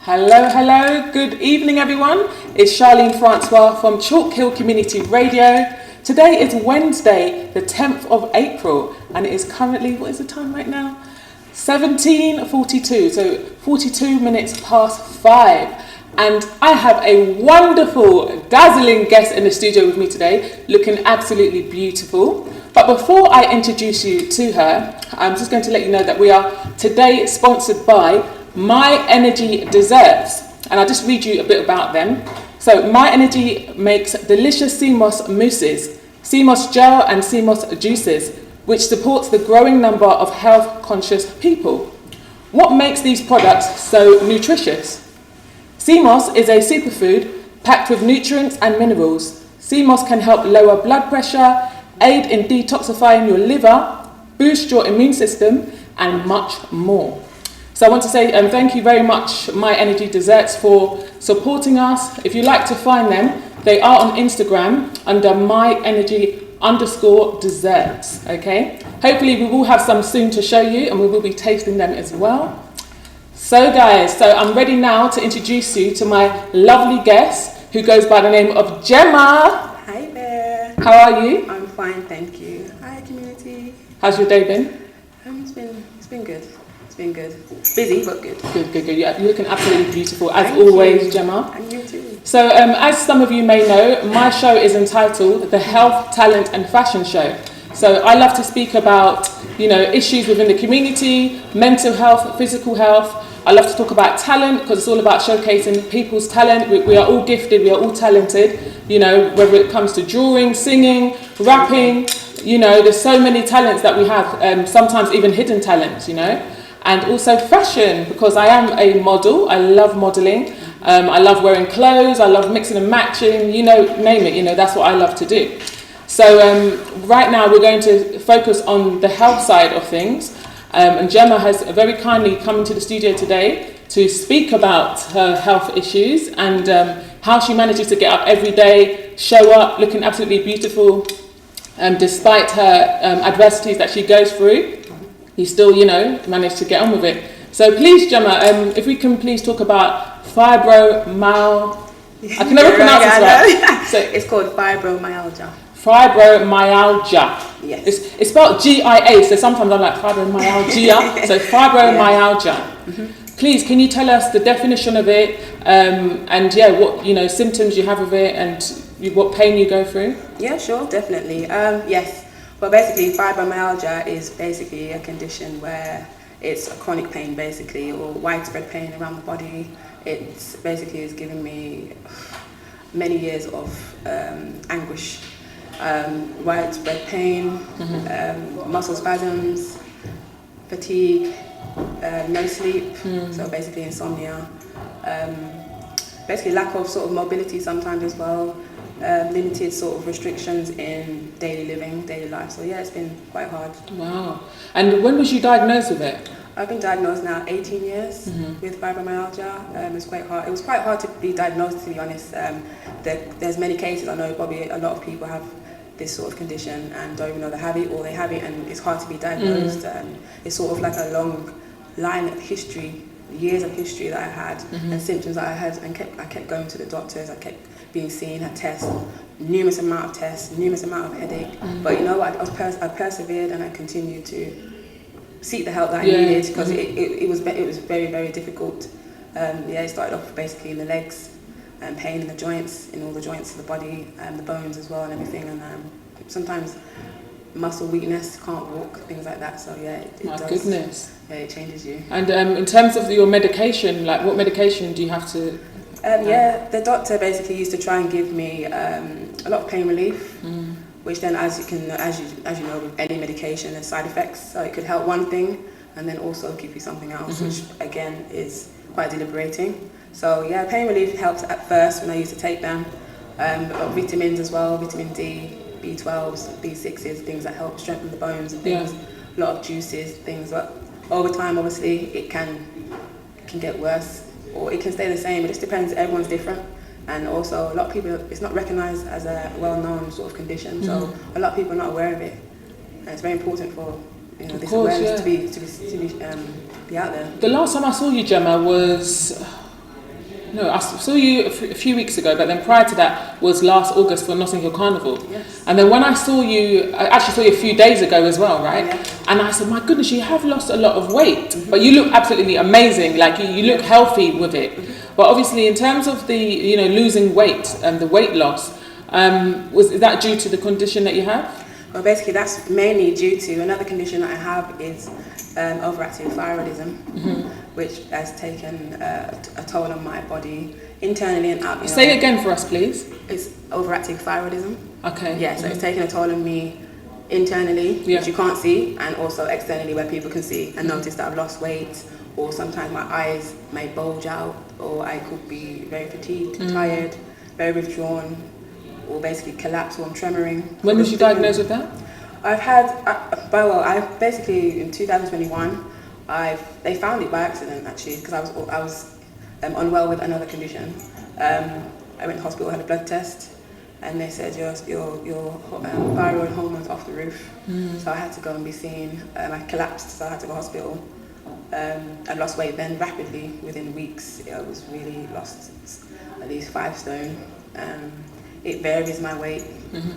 Hello, good evening everyone. It's Charlene Francoise from Chalkhill Community Radio. Today is Wednesday, the 10th of April, and it is currently, what is the time right now? 17:42, so 42 minutes past 5. And I have a wonderful, dazzling guest in the studio with me today, looking absolutely beautiful. But before I introduce you to her, I'm just going to let you know that we are today sponsored by My Energy Desserts, and I'll just read you a bit about them. So My Energy makes delicious seamoss mousses, seamoss gel and seamoss juices, which supports the growing number of health-conscious people. What makes these products so nutritious? Seamoss is a superfood packed with nutrients and minerals. Seamoss can help lower blood pressure, aid in detoxifying your liver, boost your immune system, and much more. So I want to say thank you very much, My Energy Desserts, for supporting us. If you'd like to find them, they are on Instagram under myenergy_desserts, okay? Hopefully we will have some soon to show you, and we will be tasting them as well. So guys, I'm ready now to introduce you to my lovely guest, who goes by the name of Jemma. Hi there. How are you? I'm fine, thank you. Hi community. How's your day been? It's been good. It's been good. Busy, but good. Good. Yeah, you're looking absolutely beautiful, as always, Jemma. And you too. So, as some of you may know, my show is entitled The Health, Talent and Fashion Show. So I love to speak about, issues within the community, mental health, physical health. I love to talk about talent, because it's all about showcasing people's talent. We are all gifted, we are all talented, whether it comes to drawing, singing, rapping, there's so many talents that we have, sometimes even hidden talents, And also fashion, because I am a model. I love modelling. I love wearing clothes. I love mixing and matching. Name it. That's what I love to do. So right now we're going to focus on the health side of things. And Jemma has very kindly come into the studio today to speak about her health issues and how she manages to get up every day, show up looking absolutely beautiful, despite her adversities that she goes through. You still, manage to get on with it. So please, Jemma, if we can please talk about fibromyalgia. I can never pronounce this right. So it's called fibromyalgia. Fibromyalgia. Yes. It's spelled G-I-A, so sometimes I'm like fibromyalgia. So fibromyalgia. Mm-hmm. Please, can you tell us the definition of it, and what symptoms you have of it, and what pain you go through? Yeah, sure, definitely. Yes. Well, basically, fibromyalgia is basically a condition where it's a chronic pain, basically, or widespread pain around the body. It's basically is giving me many years of anguish, widespread pain, muscle spasms, fatigue, no sleep, so basically insomnia, basically lack of sort of mobility sometimes as well. Limited sort of restrictions in daily living, daily life. So yeah, it's been quite hard. Wow. And when was you diagnosed with it? I've been diagnosed now 18 years with fibromyalgia. It's quite hard. It was quite hard to be diagnosed, to be honest. There's many cases. I know probably a lot of people have this sort of condition and don't even know they have it, or they have it and it's hard to be diagnosed. It's sort of like a long line of history, years of history that I had and symptoms that I had, and I kept going to the doctors. I kept being seen, had tests, numerous amount of headache. But you know what, I persevered and I continued to seek the help that I needed, because it was very, very difficult. It started off basically in the legs, and pain in the joints, in all the joints of the body, and the bones as well and everything, and sometimes muscle weakness, can't walk, things like that. So it My does. Goodness. Yeah, it changes you. And in terms of your medication, like what medication do you have to? The doctor basically used to try and give me a lot of pain relief, which then, as you know, with any medication, there's side effects. So it could help one thing and then also give you something else, which again is quite deliberating. So pain relief helped at first when I used to take them. Vitamins as well, vitamin D, B12s, B6s, things that help strengthen the bones and things. A lot of juices, things. But over time, obviously, it can get worse, or it can stay the same. It just depends. Everyone's different, and also a lot of people, it's not recognised as a well-known sort of condition. So a lot of people are not aware of it, and it's very important for this awareness to be out there. The last time I saw you, Jemma, was No, I saw you a few weeks ago, but then prior to that was last August for Notting Hill Carnival. Yes. And then when I actually saw you a few days ago as well, right? Yeah. And I said, my goodness, you have lost a lot of weight, but you look absolutely amazing. Like you look healthy with it. But obviously, in terms of the losing weight and the weight loss, is that due to the condition that you have? Well, basically, that's mainly due to another condition that I have is overactive thyroidism, which has taken a toll on my body internally and out. Say it again for us, please. It's overactive thyroidism. Okay. Yeah, so it's taken a toll on me internally, which you can't see, and also externally where people can see and notice that I've lost weight, or sometimes my eyes may bulge out, or I could be very fatigued, tired, very withdrawn, or basically collapse, or I'm tremoring. When was you diagnosed with that? I've had, I basically in 2021, they found it by accident actually, because I was unwell with another condition. I went to hospital, had a blood test, and they said your thyroid hormone's off the roof. So I had to go and be seen. I collapsed, so I had to go to hospital. I lost weight then rapidly within weeks. I was really lost at least 5 stone. It varies my weight.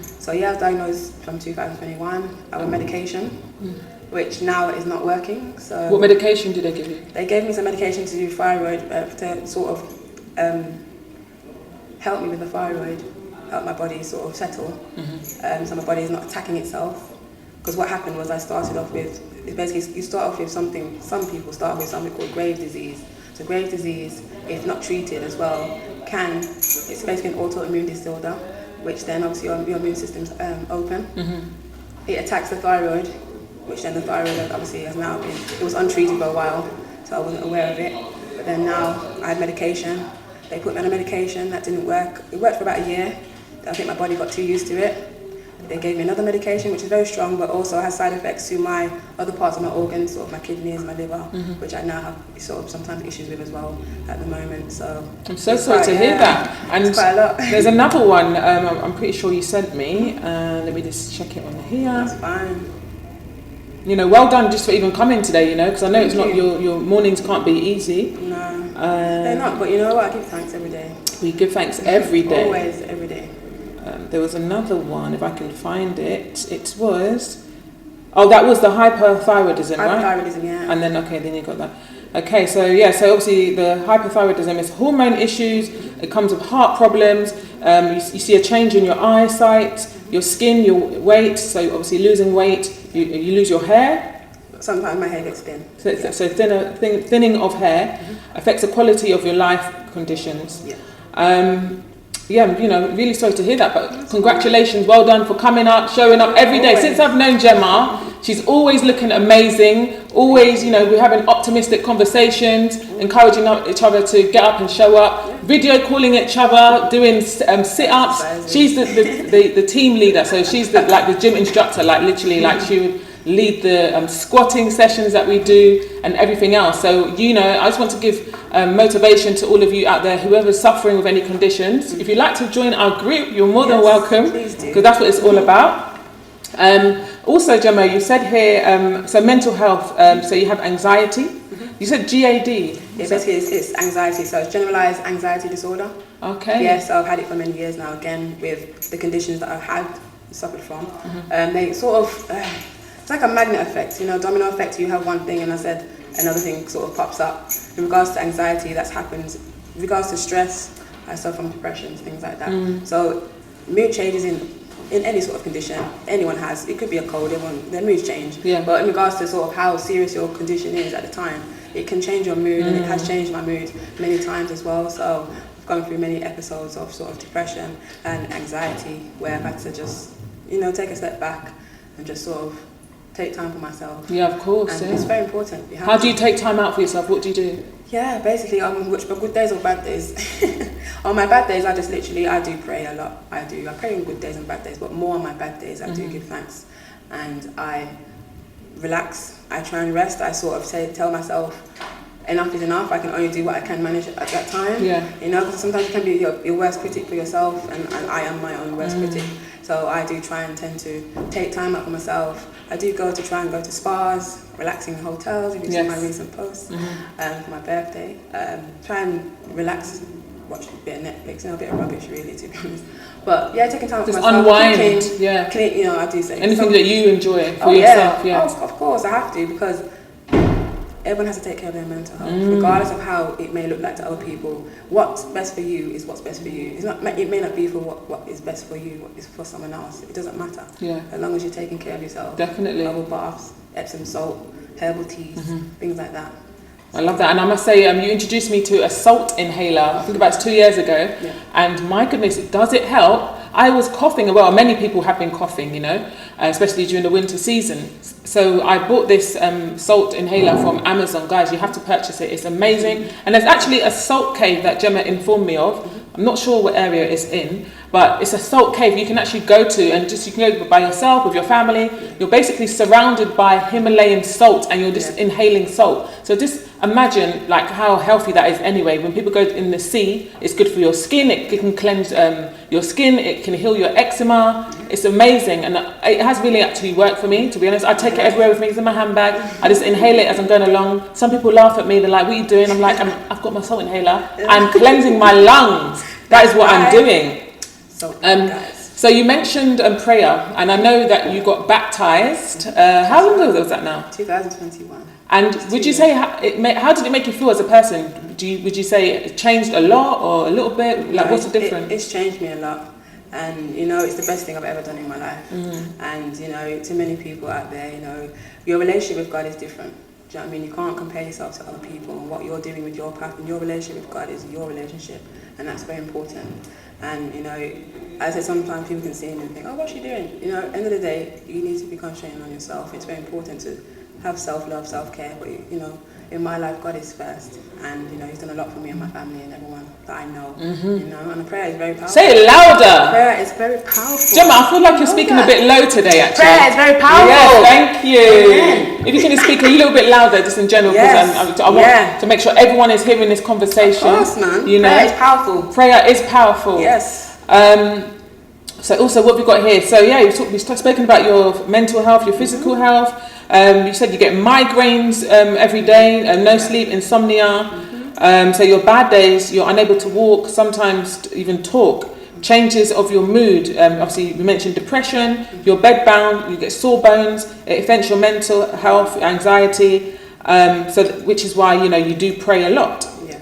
So yeah, I was diagnosed from 2021. I was on medication, which now is not working. So what medication did they give you? They gave me some medication to do thyroid, to sort of help me with the thyroid, help my body sort of settle, so my body is not attacking itself. Because what happened was I started off with, basically you start off with something, some people start with something called Graves' disease. So Graves' disease, if not treated as well, it's basically an autoimmune disorder, which then obviously your immune system's open. It attacks the thyroid, which then the thyroid obviously has now been, it was untreated for a while, so I wasn't aware of it. But then now I had medication. They put me on a medication that didn't work. It worked for about a year. I think my body got too used to it. They gave me another medication, which is very strong, but also has side effects to my other parts of my organs, sort of my kidneys, my liver, which I now have sort of sometimes issues with as well at the moment. So I'm so sorry to hear that. And it's quite a lot. There's another one. I'm pretty sure you sent me. Let me just check it on here. That's fine. Well done just for even coming today. Because I know it's not your mornings can't be easy. No, they're not. But you know what? I give thanks every day. We give thanks every day. Always, every day. There was another one, if I can find it. It was, that was the hyperthyroidism, right? Hyperthyroidism, yeah. And then, then you got that. Okay, so obviously the hyperthyroidism is hormone issues. It comes with heart problems. You see a change in your eyesight, your skin, your weight. So obviously losing weight, you lose your hair. Sometimes my hair gets thin. So thinning of hair affects the quality of your life conditions. Really sorry to hear that, but congratulations, well done for coming up, showing up every day. Since I've known Jemma, she's always looking amazing, always, we're having optimistic conversations, encouraging each other to get up and show up, video calling each other, doing sit-ups. She's the team leader, so she's like the gym instructor, like literally, like she would lead the squatting sessions that we do and everything else. So, I just want to give motivation to all of you out there, whoever's suffering with any conditions. If you'd like to join our group, you're more than welcome, because that's what it's all about. Also, Jemma, you said here, so mental health, so you have anxiety. You said GAD. Basically it's anxiety, so it's generalized anxiety disorder. Okay. Yeah, so I've had it for many years now, again, with the conditions that I've suffered from. They sort of, it's like a magnet effect, domino effect. You have one thing and I said another thing sort of pops up. In regards to anxiety, that's happened. In regards to stress, I suffer from depressions, things like that. So mood changes in any sort of condition anyone has. It could be a cold, their moods change. Yeah. But in regards to sort of how serious your condition is at the time, it can change your mood, and it has changed my mood many times as well. So I've gone through many episodes of sort of depression and anxiety where I've had to just, take a step back and just sort of take time for myself. Yeah, of course. And it's very important. How do you take time out for yourself? What do you do? Yeah, basically on good days or bad days. On my bad days, I do pray a lot. I pray on good days and bad days, but more on my bad days, I do give thanks. And I relax. I try and rest. I sort of tell myself, enough is enough. I can only do what I can manage at that time. Yeah. Because sometimes you can be your worst critic for yourself, and I am my own worst critic. So I do try and tend to take time out for myself. I do try and go to spas, relaxing in hotels, if you see my recent posts, for my birthday. Try and relax watch a bit of Netflix, a bit of rubbish really, to be honest. But yeah, taking time for just myself, unwind, cooking, clean, I do say anything that you enjoy for yourself. Yeah. Oh, of course I have to, because everyone has to take care of their mental health, regardless of how it may look like to other people. What's best for you is what's best for you. It may not be for what is best for you, what is for someone else. It doesn't matter. Yeah. As long as you're taking care of yourself. Definitely. Bubble baths, Epsom salt, herbal teas, things like that. I love that. And I must say, you introduced me to a salt inhaler, I think about 2 years ago. Yeah. And my goodness, does it help? I was coughing, well, many people have been coughing, especially during the winter season. So I bought this salt inhaler from Amazon. Guys, you have to purchase it. It's amazing. And there's actually a salt cave that Jemma informed me of. I'm not sure what area it's in, but it's a salt cave you can actually go to, and you can go by yourself, with your family. You're basically surrounded by Himalayan salt, and you're just inhaling salt. So just imagine like how healthy that is anyway. When people go in the sea, it's good for your skin. It can cleanse your skin. It can heal your eczema. It's amazing, and it has really actually worked for me, to be honest. I take it everywhere with me. It's in my handbag. I just inhale it as I'm going along. Some people laugh at me. They're like, what are you doing? I'm like, I've got my salt inhaler. I'm cleansing my lungs. That is what I'm doing. So you mentioned prayer, and I know that you got baptized. How long ago was that now? 2021. And would you say, how did it make you feel as a person? Would you say it changed a lot or a little bit? Like, what's the difference? It's changed me a lot. And, it's the best thing I've ever done in my life. And, to many people out there, your relationship with God is different. Do you know what I mean? You can't compare yourself to other people, and what you're doing with your path and your relationship with God is your relationship. And that's very important. And, I said sometimes people can see me and think, oh, what's she doing? At the end of the day, you need to be concentrating on yourself. It's very important to have self-love, self-care, but, in my life, God is first. And, He's done a lot for me and my family and everyone that I know. And the prayer is very powerful. Say it louder. Prayer is very powerful. Jemma, I feel like you're speaking a bit low today, actually. Prayer is very powerful. Yes, thank you. Amen. If you can just speak a little bit louder, just in general, because I want to make sure everyone is hearing this conversation. Of course, man. Prayer is powerful. Prayer is powerful. Yes. So also, what we've got here. So we've spoken about your mental health, your physical health. You said you get migraines every day, no sleep, insomnia. So your bad days, you're unable to walk, sometimes even talk. Changes of your mood. Obviously, we mentioned depression. You're bedbound. You get sore bones. It affects your mental health, anxiety. Which is why you do pray a lot. Yeah.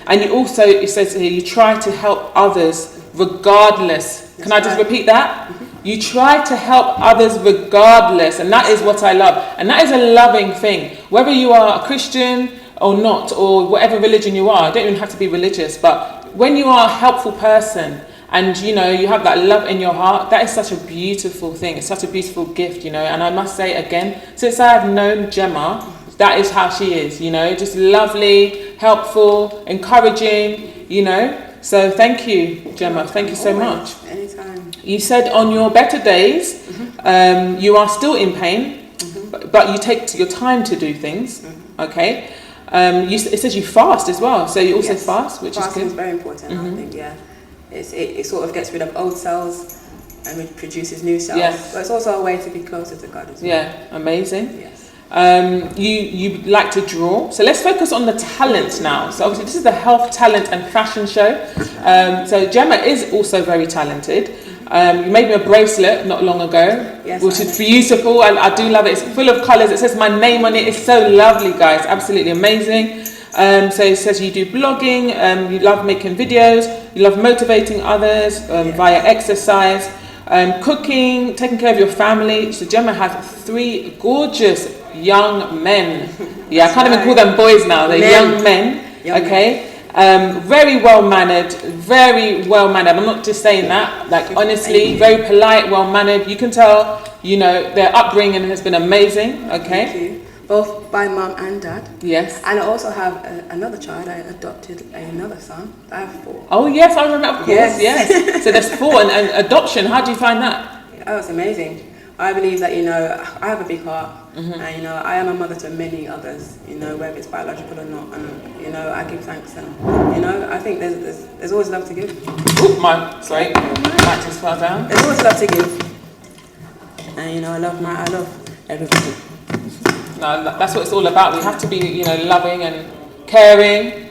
And you also, it says here, you try to help others regardless. Can I just repeat that? You try to help others regardless, and that is what I love. And that is a loving thing. Whether you are a Christian or not, or whatever religion you are, you don't even have to be religious, but when you are a helpful person and you have that love in your heart, that is such a beautiful thing. It's such a beautiful gift, and I must say again, since I have known Jemma, that is how she is, just lovely, helpful, encouraging, So thank you, Jemma. Thank you so much. Anytime. You said on your better days, you are still in pain, but you take your time to do things. Okay. It says you fast as well, so you also fast, which Fasting is good. Very important. I think, it sort of gets rid of old cells and produces new cells. Yes. But it's also a way to be closer to God as well. Yeah, amazing. Yes. You like to draw, so let's focus on the talent now. So obviously this is the health, talent and fashion show. So Jemma is also very talented. You made me a bracelet not long ago, which is beautiful. I do love it. It's full of colours. It says my name on it. It's so lovely, guys. Absolutely amazing. So it says you do blogging. You love making videos. You love motivating others via exercise, cooking, taking care of your family. So Jemma has 3 gorgeous young men. I can't even call them boys now. They're young men. Okay. Very well mannered. I'm not just saying that. Like, honestly, very polite, well mannered. You can tell, their upbringing has been amazing. Okay. Thank you. Both by mum and dad. Yes. And I also have another child. I adopted another son. I have 4. Oh yes, I remember. Of course. Yes. So there's 4, and adoption. How do you find that? Oh, it's amazing. I believe that I have a big heart, and I am a mother to many others. Whether it's biological or not, and I give thanks, and I think there's always love to give. Oop, sorry, mic just fell down. There's always love to give, and I love everybody. No, that's what it's all about. We have to be, loving and caring.